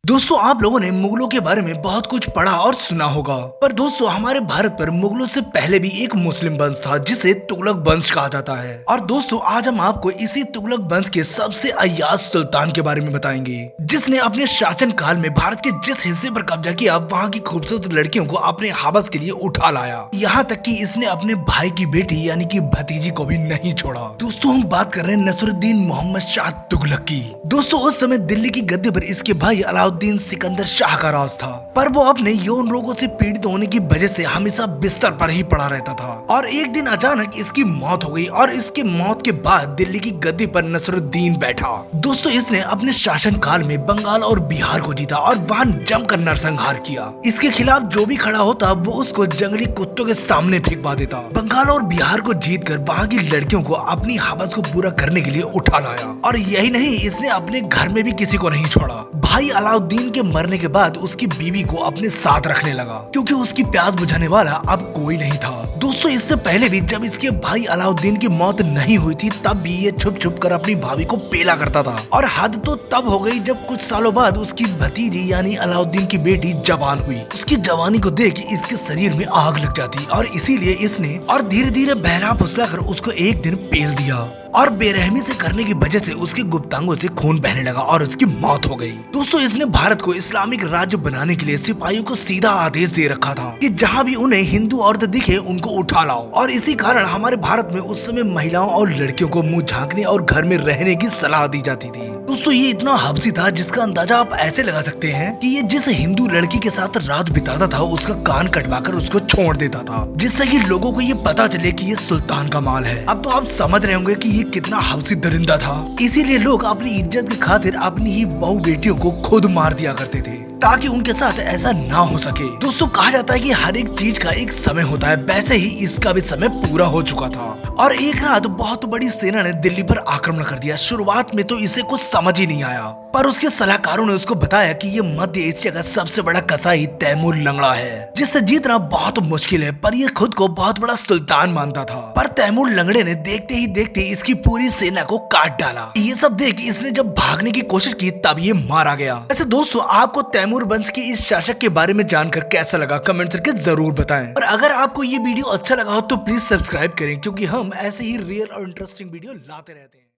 दोस्तों आप लोगों ने मुगलों के बारे में बहुत कुछ पढ़ा और सुना होगा, पर दोस्तों हमारे भारत पर मुगलों से पहले भी एक मुस्लिम वंश था जिसे तुगलक वंश कहा जाता है। और दोस्तों आज हम आपको इसी तुगलक वंश के सबसे अय्याज सुल्तान के बारे में बताएंगे, जिसने अपने शासन काल में भारत के जिस हिस्से पर कब्जा किया वहाँ की खूबसूरत लड़कियों को अपने हवस के लिए उठा लाया। यहाँ तक कि इसने अपने भाई की बेटी यानी कि भतीजी को भी नहीं छोड़ा। दोस्तों हम बात कर रहे हैं नसरुद्दीन मोहम्मद शाह तुगलक की। दोस्तों उस समय दिल्ली की गद्दी पर इसके भाई अलाउद्दीन सिकंदर शाह का राज था, पर वो अपने यौन रोगों से पीड़ित होने की वजह से हमेशा बिस्तर पर ही पड़ा रहता था। और एक दिन अचानक इसकी मौत हो गई और इसकी मौत के बाद दिल्ली की गद्दी पर नसरुद्दीन बैठा। दोस्तों इसने अपने शासन काल में बंगाल और बिहार को जीता और वहाँ जमकर नरसंहार किया। इसके खिलाफ जो भी खड़ा होता वो उसको जंगली कुत्तों के सामने फेंकवा देता। बंगाल और बिहार को जीतकर वहाँ की लड़कियों को अपनी हवस को पूरा करने के लिए उठा लाया। और यही नहीं, इसने अपने घर में भी किसी को नहीं छोड़ा। भाई अलाउद्दीन के मरने के बाद उसकी बीवी को अपने साथ रखने लगा, क्योंकि उसकी प्यास बुझाने वाला अब कोई नहीं था। दोस्तों इससे पहले भी जब इसके भाई अलाउद्दीन की मौत नहीं हुई थी तब भी ये छुप छुप कर अपनी भाभी को पेला करता था। और हद तो तब हो गई जब कुछ सालों बाद उसकी भतीजी यानी अलाउद्दीन की बेटी जवान हुई। उसकी जवानी को देख इसके शरीर में आग लग जाती और इसीलिए इसने और धीरे धीरे बहला फुसला कर उसको एक दिन पेल दिया। और बेरहमी से करने की वजह से उसके गुप्तांगों से खून बहने लगा और उसकी मौत हो गई। दोस्तों इसने भारत को इस्लामिक राज्य बनाने के लिए सिपाहियों को सीधा आदेश दे रखा था कि जहां भी उन्हें हिंदू औरत दिखे उनको उठा लाओ। और इसी कारण हमारे भारत में उस समय महिलाओं और लड़कियों को मुंह झांकने और घर में रहने की सलाह दी जाती थी। दोस्तों ये इतना हब्सी था जिसका अंदाजा आप ऐसे लगा सकते हैं कि ये जिस हिंदू लड़की के साथ रात बिताता था उसका कान कटवाकर उसको छोड़ देता था, जिससे कि लोगों को ये पता चले कि ये सुल्तान का माल है। अब तो आप समझ रहे होंगे कि ये कितना हब्सी दरिंदा था। इसीलिए लोग अपनी इज्जत की खातिर अपनी ही बहू बेटियों को खुद मार दिया करते थे ताकि उनके साथ ऐसा ना हो सके। दोस्तों कहा जाता है कि हर एक चीज का एक समय होता है, वैसे ही इसका भी समय पूरा हो चुका था। और एक रात बहुत बड़ी सेना ने दिल्ली पर आक्रमण कर दिया। शुरुआत में तो इसे कुछ समझ ही नहीं आया, पर उसके सलाहकारों ने उसको बताया कि ये मध्य एशिया का सबसे बड़ा कसाई तैमूर लंगड़ा है, जिससे जीतना बहुत मुश्किल है। पर ये खुद को बहुत बड़ा सुल्तान मानता था। पर तैमूर लंगड़े ने देखते ही देखते इसकी पूरी सेना को काट डाला। ये सब देख इसने जब भागने की कोशिश की तब ये मारा गया। वैसे दोस्तों आपको तैमूर वंश के इस शासक के बारे में जानकर कैसा लगा कमेंट करके जरूर बताएं। और अगर आपको ये वीडियो अच्छा लगा हो तो प्लीज सब्सक्राइब करें, क्योंकि हम ऐसे ही रियल और इंटरेस्टिंग वीडियो लाते रहते हैं।